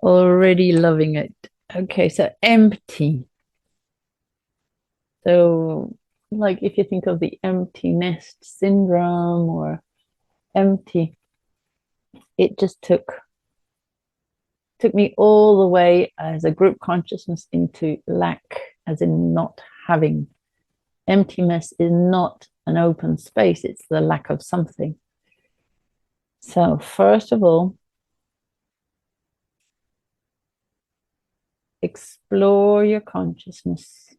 Already loving it. Okay, so empty. So, like if you think of the empty nest syndrome or empty, it just took me all the way as a group consciousness into lack, as in not having. Emptiness is not an open space, it's the lack of something. So, first of all, explore your consciousness.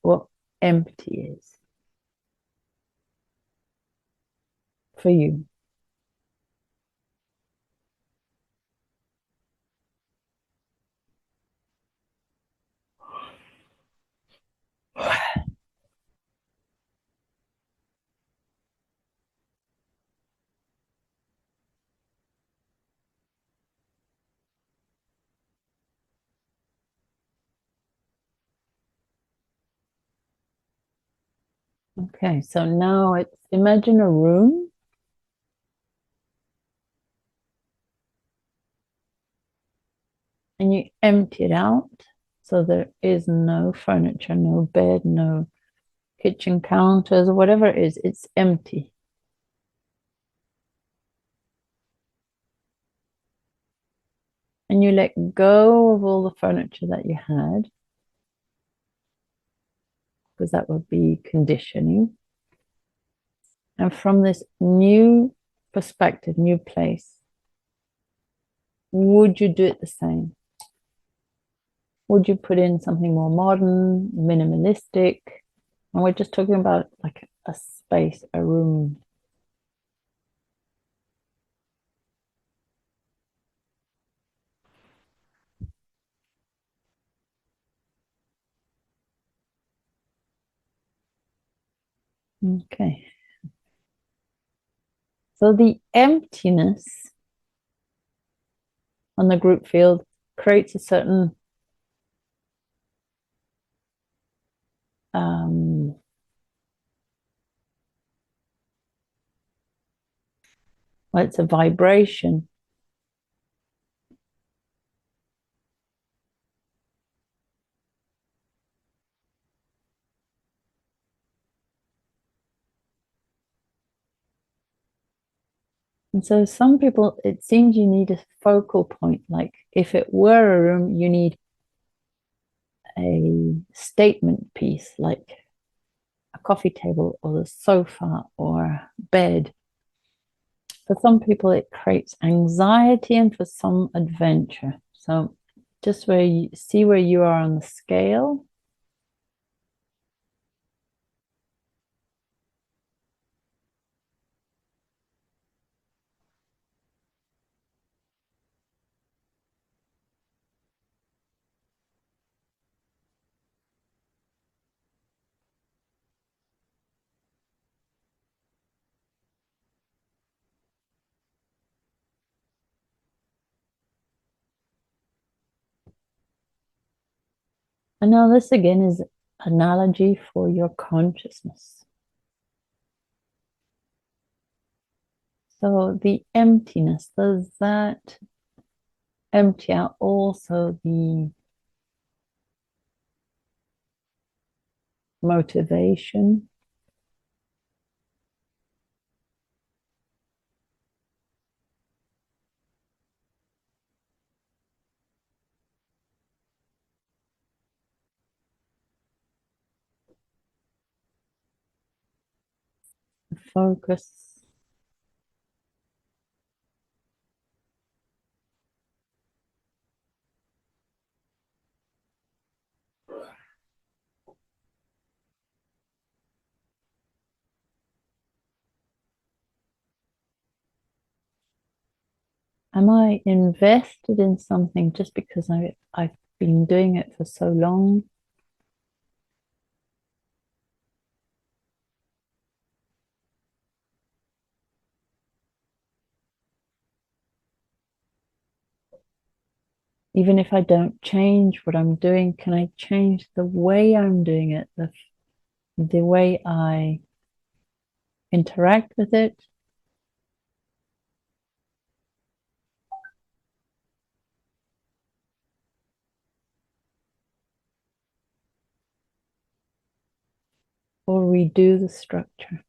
What empty is for you. Okay, so now it's imagine a room and you empty it out. So there is no furniture, no bed, no kitchen counters, or whatever it is, it's empty. And you let go of all the furniture that you had, because that would be conditioning. And from this new perspective, new place, would you do it the same? Would you put in something more modern, minimalistic? And we're just talking about like a space, a room. Okay. So the emptiness on the group field creates a certain um, well, it's a vibration. And so some people, it seems you need a focal point. Like if it were a room, you need a statement piece, like a coffee table or the sofa or bed. For some people, it creates anxiety, and for some, adventure. So just where you see where you are on the scale. And now this again is analogy for your consciousness. So the emptiness, does that empty out also the motivation, the focus? Am I invested in something just because I've been doing it for so long? Even if I don't change what I'm doing, can I change the way I'm doing it, the way I interact with it? redo the structure.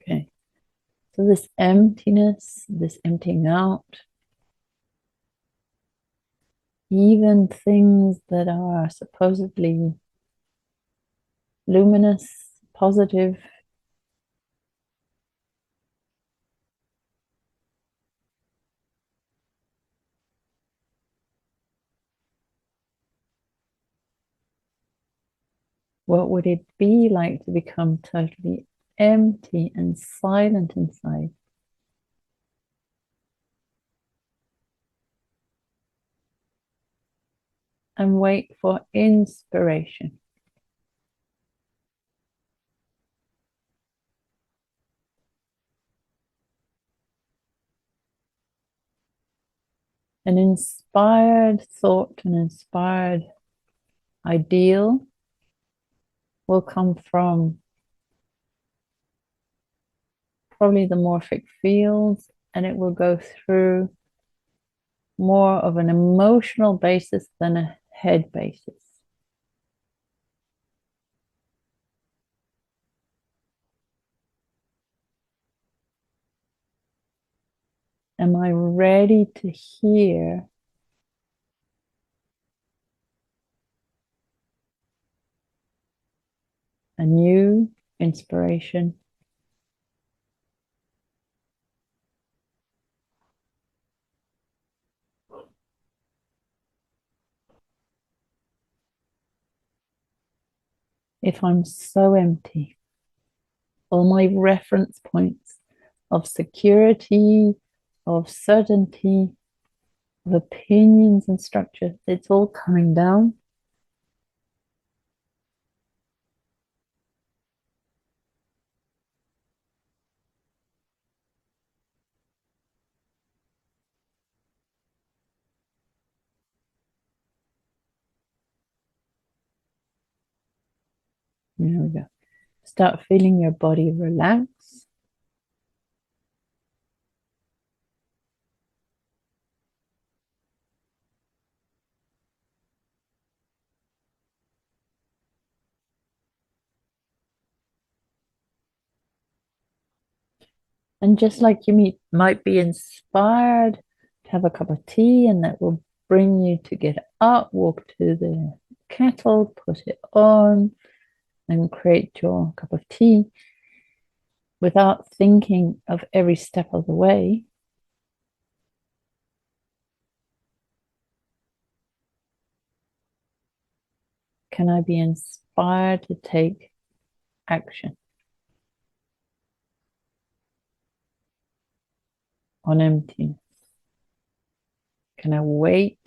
Okay. So this emptiness, this emptying out, even things that are supposedly luminous, positive, what would it be like to become totally empty and silent inside? And wait for inspiration. An inspired thought, an inspired ideal will come from probably the morphic fields, and it will go through more of an emotional basis than a head basis. Am I ready to hear a new inspiration? If I'm so empty, all my reference points of security, of certainty, of opinions and structure, it's all coming down. There we go. Start feeling your body relax. And just like you might be inspired to have a cup of tea, and that will bring you to get up, walk to the kettle, put it on, and create your cup of tea without thinking of every step of the way. Can I be inspired to take action on emptiness? Can I wait?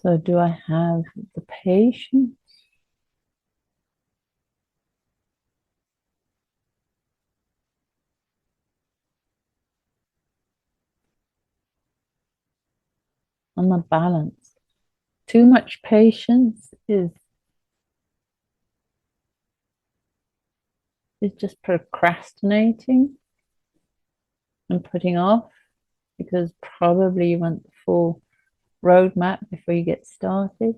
So, do I have the patience and the balance? Too much patience is just procrastinating and putting off because probably you want the full roadmap before you get started.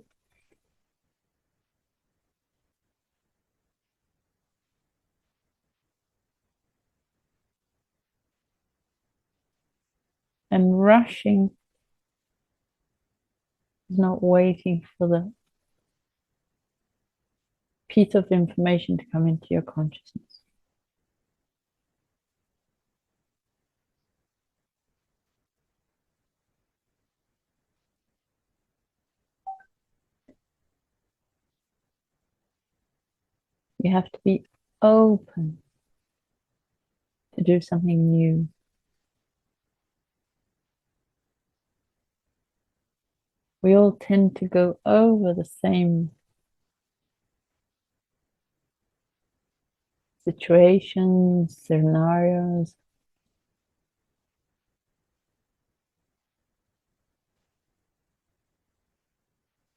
And rushing is not waiting for the piece of information to come into your consciousness. You have to be open to do something new. We all tend to go over the same situations, scenarios,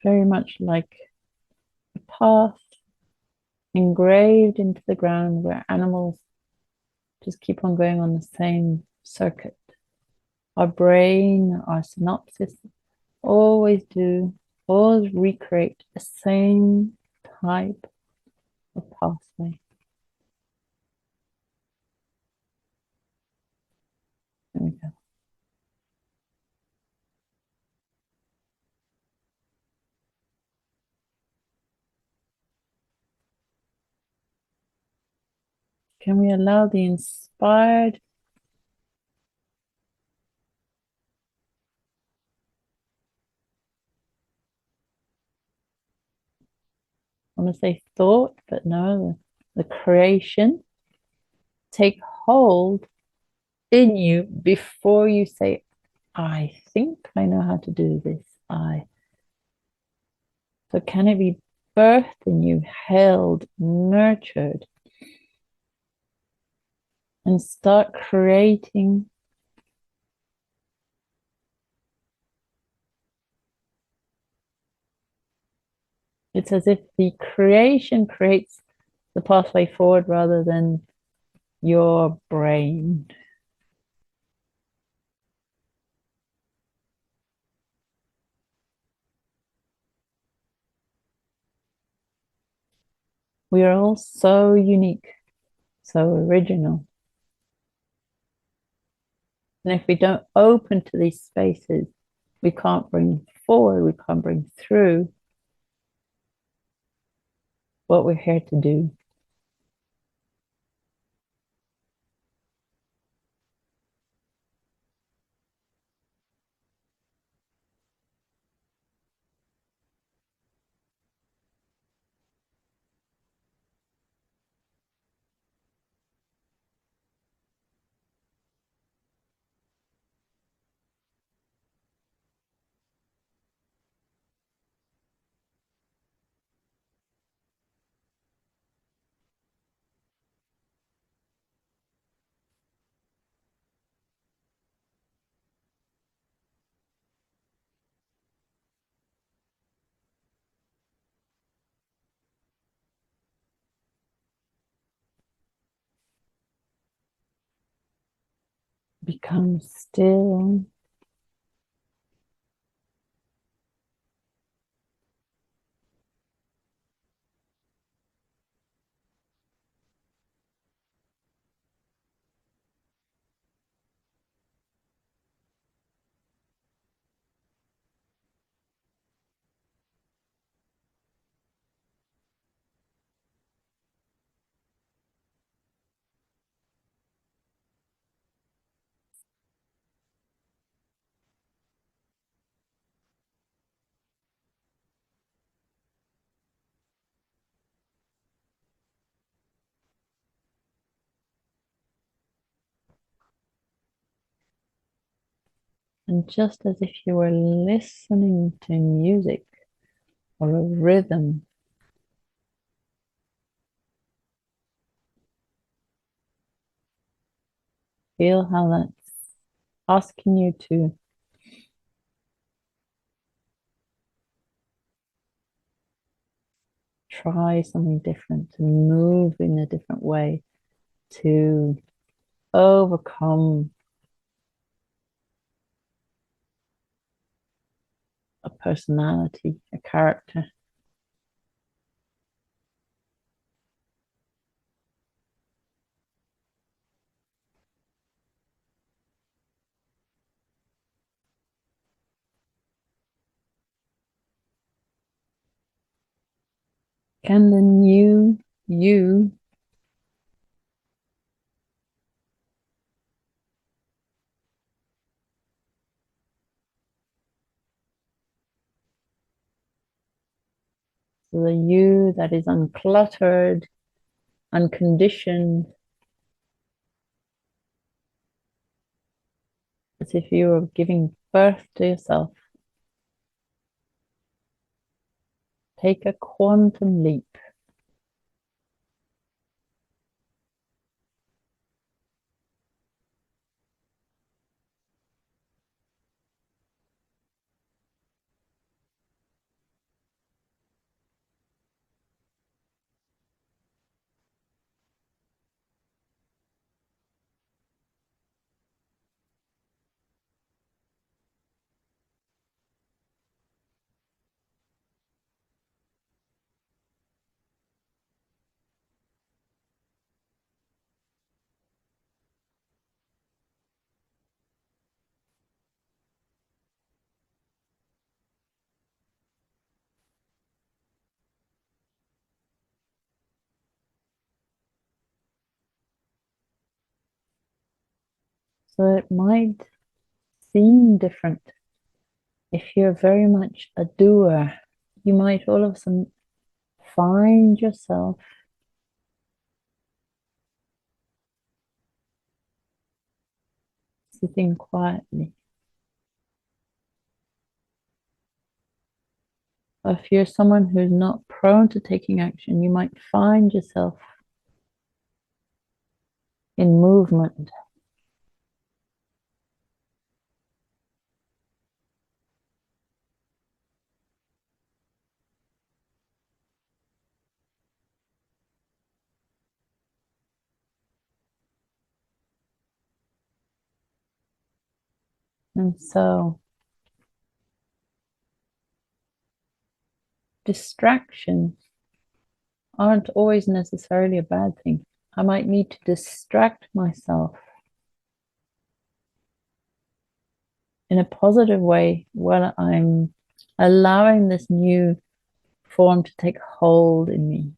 very much like a path engraved into the ground where animals just keep on going on the same circuit. Our brain, our synapses always do, always recreate the same type of pathway. There we go. Can we allow the inspired, I want to say thought, but no, the creation take hold in you before you say, I think I know how to do this. So can it be birthed in you, held, nurtured, and start creating? It's as if the creation creates the pathway forward rather than your brain. We are all so unique, so original. And if we don't open to these spaces, we can't bring forward, we can't bring through what we're here to do. Become still. And just as if you were listening to music or a rhythm, feel how that's asking you to try something different, to move in a different way, to overcome a personality, a character. Can the new you, the you that is uncluttered, unconditioned, as if you were giving birth to yourself, take a quantum leap. So it might seem different if you're very much a doer. You might all of a sudden find yourself sitting quietly. Or if you're someone who's not prone to taking action, you might find yourself in movement. And so distractions aren't always necessarily a bad thing. I might need to distract myself in a positive way while I'm allowing this new form to take hold in me.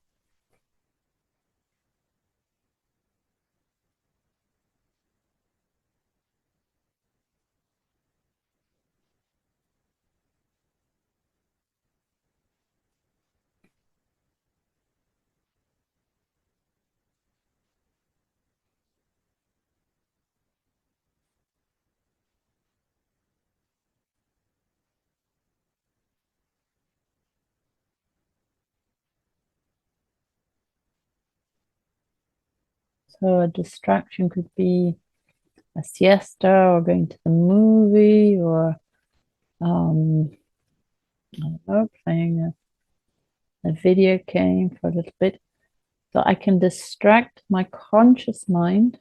So a distraction could be a siesta or going to the movie or I don't know, playing a video game for a little bit. So I can distract my conscious mind.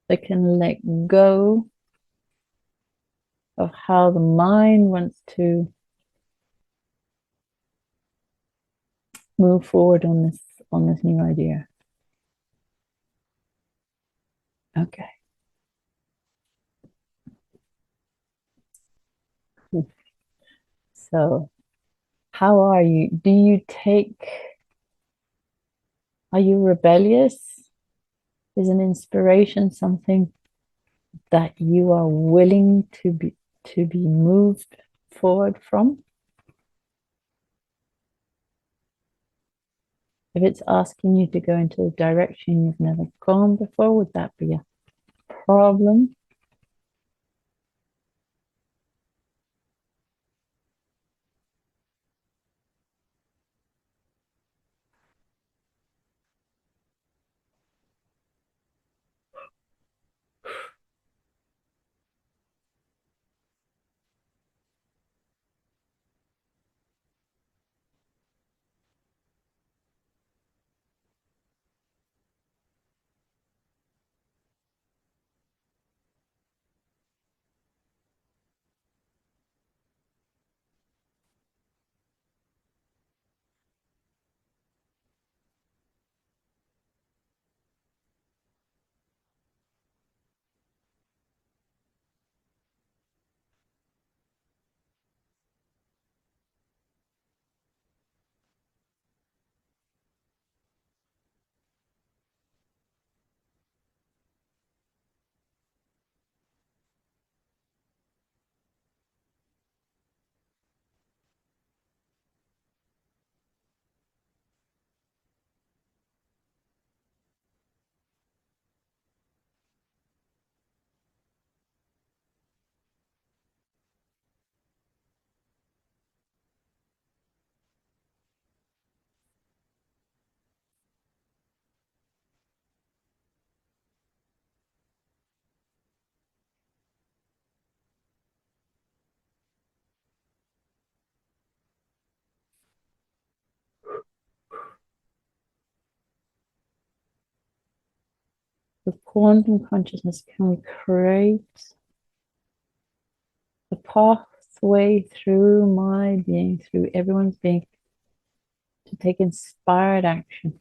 I can let go of how the mind wants to move forward on this new idea. Okay. So how are you? Are you rebellious? Is an inspiration something that you are willing to be moved forward from? If it's asking you to go into a direction you've never gone before, would that be a problem? With quantum consciousness, can we create the pathway through my being, through everyone's being, to take inspired action?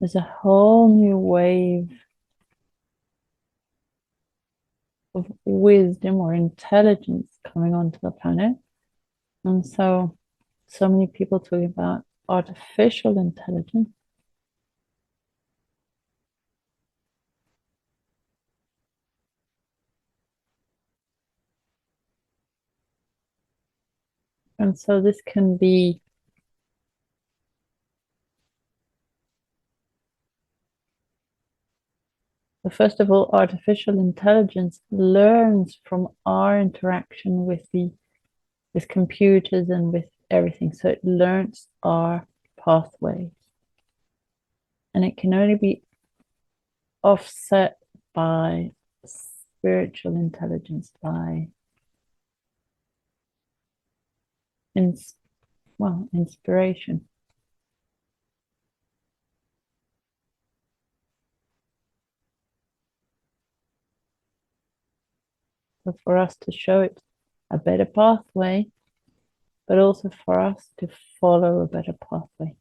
There's a whole new wave of wisdom or intelligence coming onto the planet. And so many people talking about artificial intelligence. And so this can be, first of all, artificial intelligence learns from our interaction with computers and with everything. So it learns our pathway. And it can only be offset by spiritual intelligence, by inspiration. So for us to show it a better pathway, but also for us to follow a better pathway.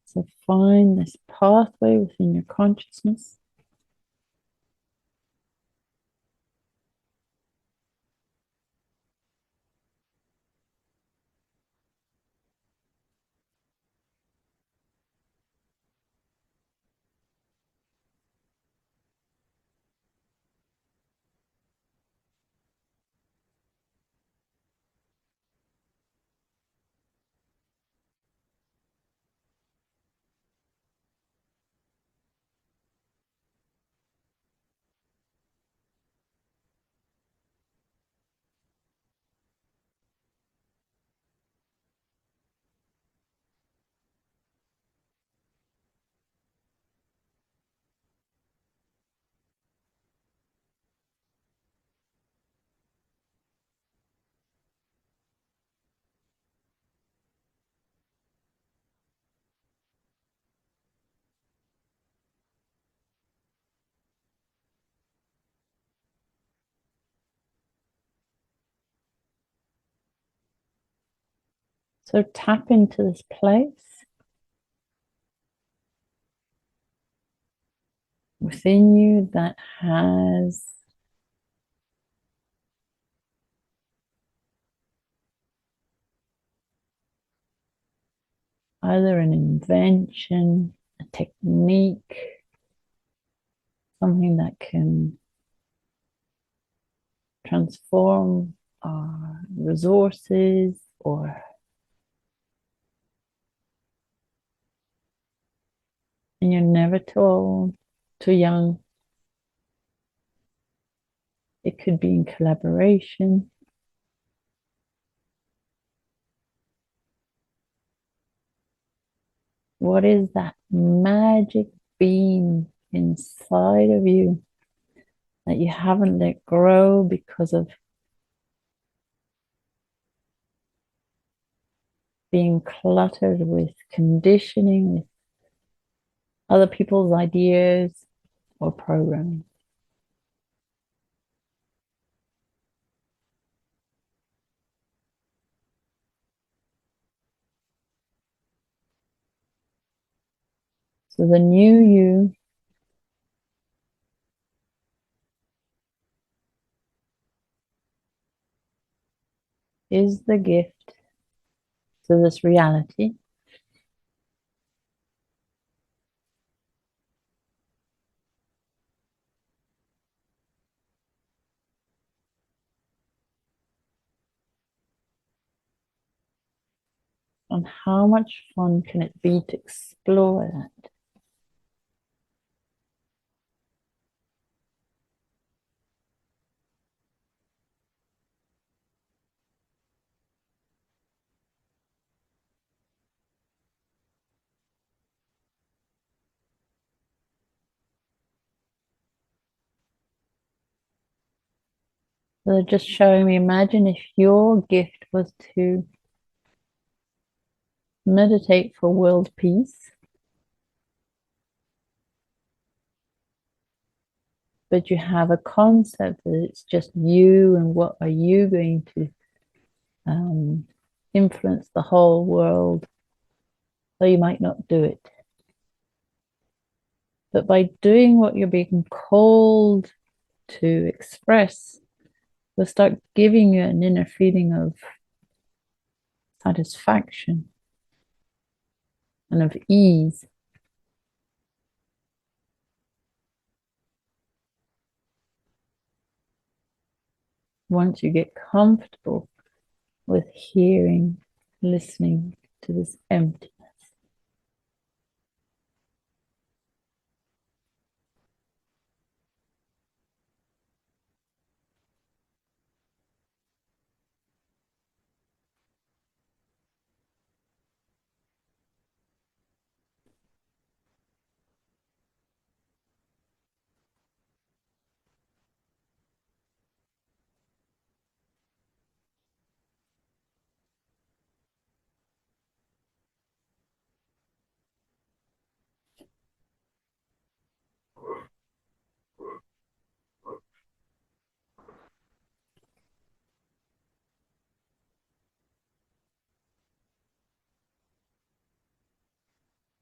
So find this pathway within your consciousness. So tap into this place within you that has either an invention, a technique, something that can transform our resources, or and you're never too old, too young. It could be in collaboration. What is that magic beam inside of you that you haven't let grow because of being cluttered with conditioning, with other people's ideas or programming? So the new you is the gift to this reality. And how much fun can it be to explore that? So they're just showing me, imagine if your gift was to meditate for world peace, but you have a concept that it's just you and what are you going to influence the whole world. So you might not do it. But by doing what you're being called to express, will start giving you an inner feeling of satisfaction and of ease. Once you get comfortable with hearing, listening to this empty.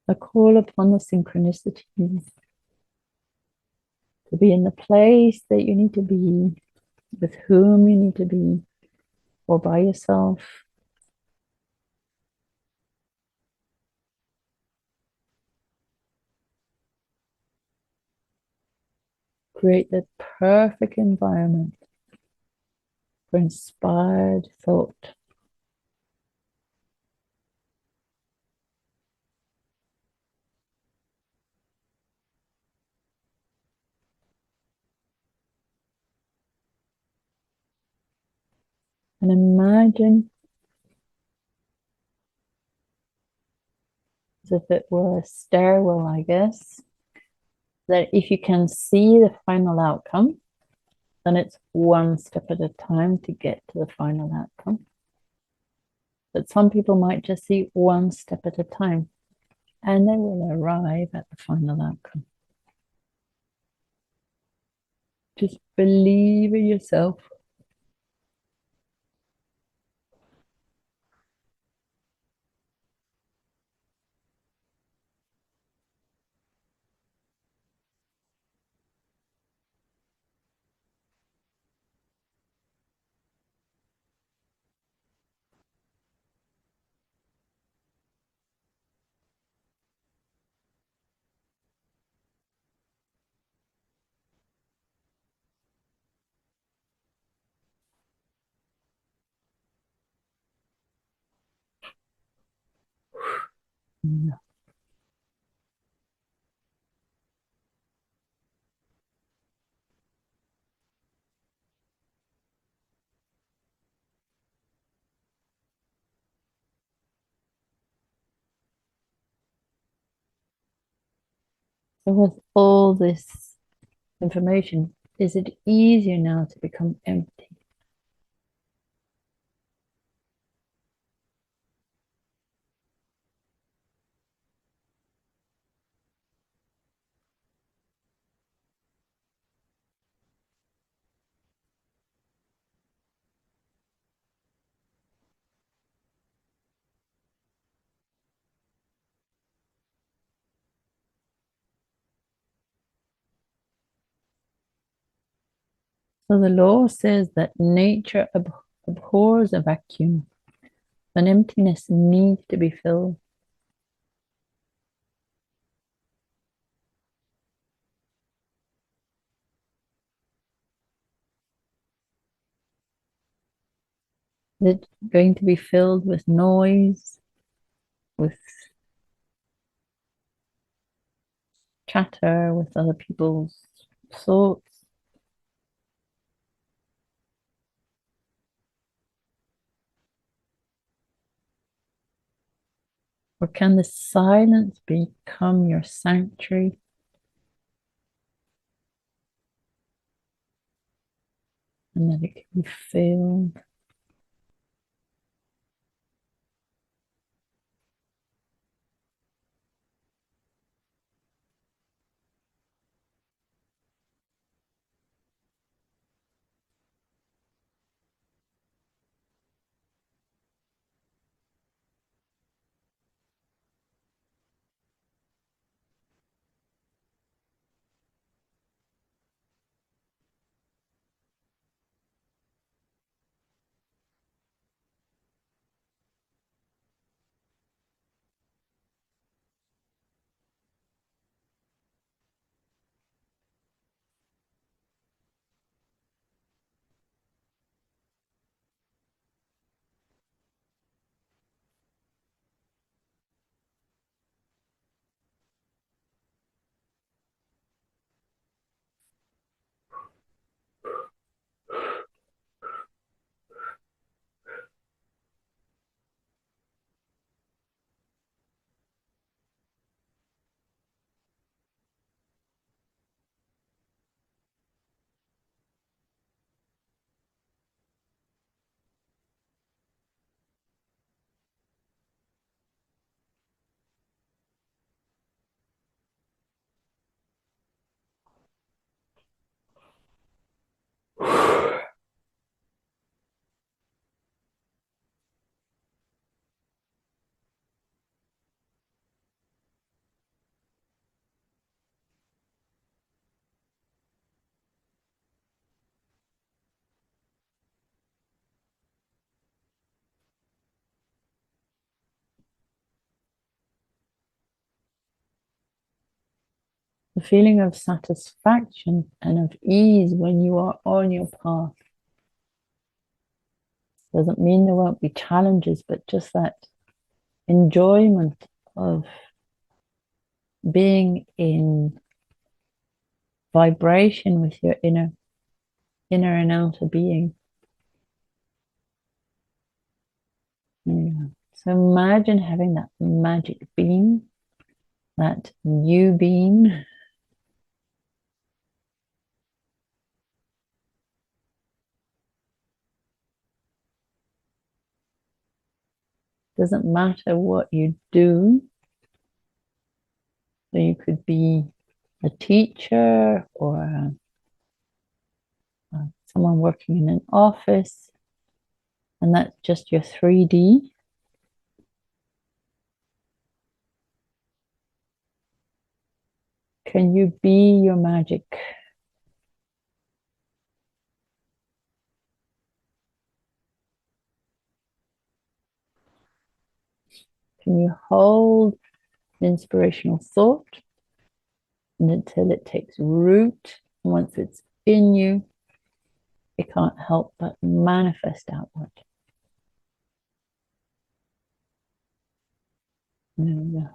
A call upon the synchronicities to be in the place that you need to be, with whom you need to be, or by yourself. Create the perfect environment for inspired thought. And imagine as if it were a stairwell, I guess, that if you can see the final outcome, then it's one step at a time to get to the final outcome. But some people might just see one step at a time and they will arrive at the final outcome. Just believe in yourself. So, with all this information, is it easier now to become empty? So, the law says that nature abhors a vacuum. An emptiness needs to be filled. Is it going to be filled with noise, with chatter, with other people's thoughts? Or can the silence become your sanctuary and that it can be filled? The feeling of satisfaction and of ease when you are on your path doesn't mean there won't be challenges, but just that enjoyment of being in vibration with your inner and outer being. Yeah. So imagine having that magic beam, that new beam. Doesn't matter what you do. So you could be a teacher or someone working in an office, and that's just your 3D. Can you be your magic? Can you hold an inspirational thought until it takes root? Once it's in you, it can't help but manifest outward. Yeah.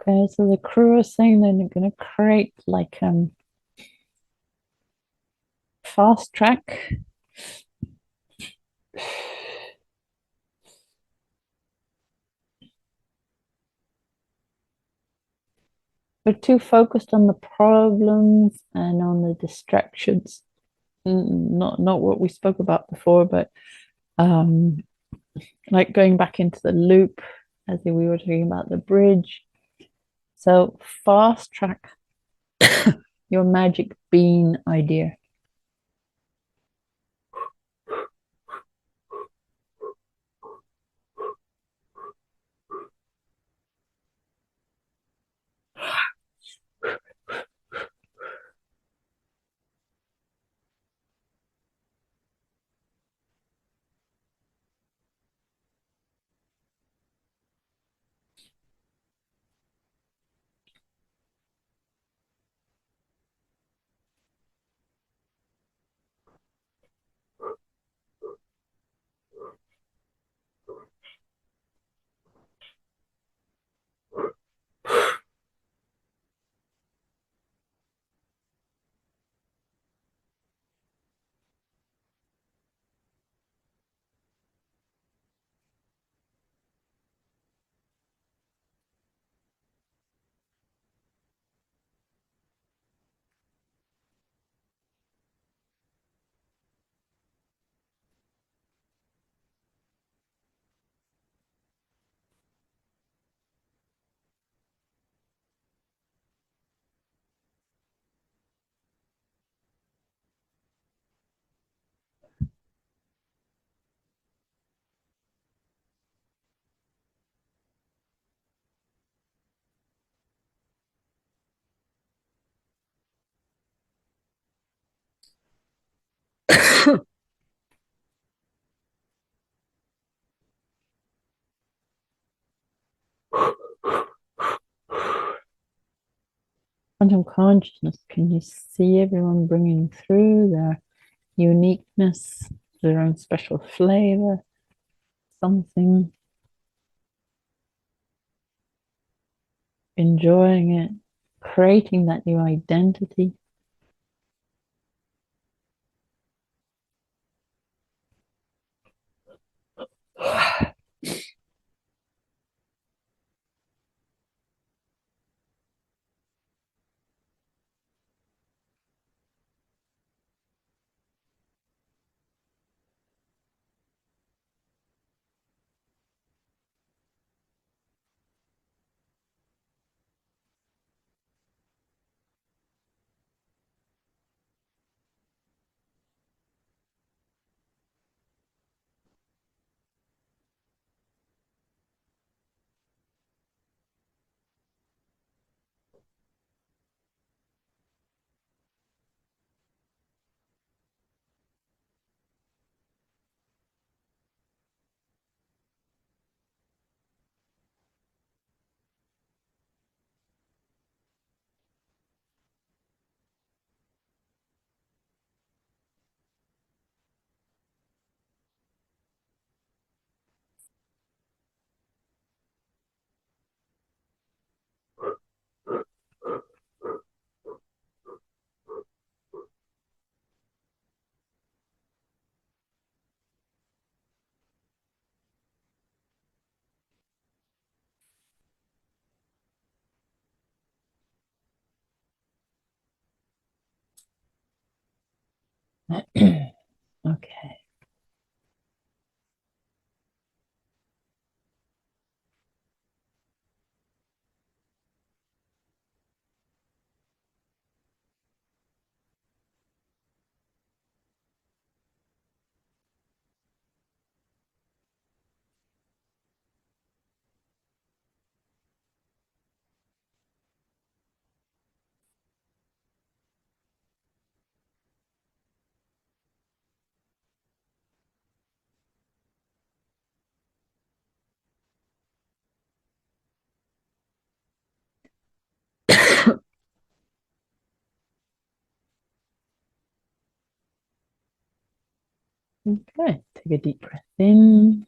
Okay, so the crew are saying they're going to create like fast track. We're too focused on the problems and on the distractions. Not what we spoke about before, but um, like going back into the loop, as we were talking about the bridge. So fast track your magic bean idea. Quantum consciousness, can you see everyone bringing through their uniqueness, their own special flavor, something, enjoying it, creating that new identity? Okay. Okay, take a deep breath in.